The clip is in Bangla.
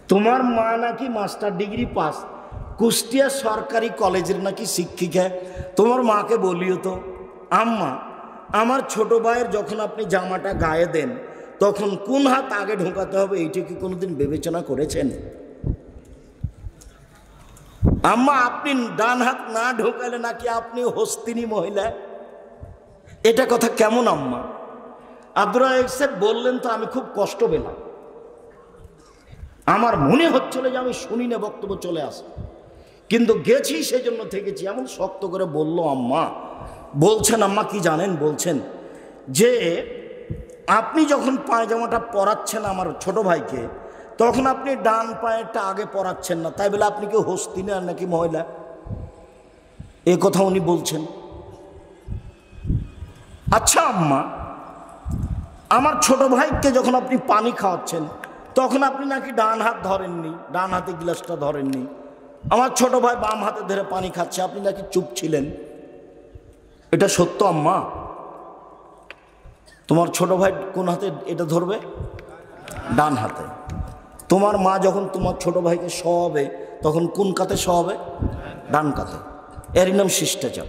তোমার মা নাকি মাস্টার ডিগ্রি পাস, কুষ্টিয়া সরকারি কলেজের নাকি শিক্ষিকা। তোমার মাকে বলিও তো, আম্মা আমার ছোট ভাইয়ের যখন আপনি জামাটা গায়ে দেন তখন কোন হাত আগে ঢোকাতে হবে, এইটা কি কোনোদিন বিবেচনা করেছেন? আম্মা আপনি ডান হাত না ঢোকালে নাকি আপনি হস্তিনী মহিলা, এটা কথা কেমন আম্মা? আব্দুর রাজ্জাক সাহেব বললেন তো আমি খুব কষ্ট পেলাম, আমার মনে হচ্ছিল যে আমি শুনি না, বক্তব্য চলে আসে, কিন্তু গেছি সেজন্য থেকেছি। এমন শক্ত করে বলল আম্মা, বলছেন আম্মা কি জানেন, বলছেন যে আপনি যখন পায়জামাটা পরাচ্ছেন আমার ছোট ভাইকে, তখন আপনি ডান পায়েরটা আগে পরাচ্ছেন না, তাই বলে আপনি কি হস্তিনী আর নাকি মহিলা? এ কথা উনি বলছেন। আচ্ছা আম্মা, আমার ছোট ভাইকে যখন আপনি পানি খাওয়াচ্ছেন তখন আপনি নাকি ডান হাত ধরেননি, ডান হাতে গ্লাসটা ধরেননি, আমার ছোট ভাই বাম হাতে ধরে পানি খাচ্ছে, আপনি নাকি চুপ ছিলেন, এটা সত্য আম্মা? তোমার ছোট ভাই কোন হাতে এটা ধরবে? ডান হাতে। তোমার মা যখন তোমার ছোট ভাইকে শোয়াবে তখন কোন কাতে শোয়াবে? ডান কাতে। এরই নাম শিষ্টাচার।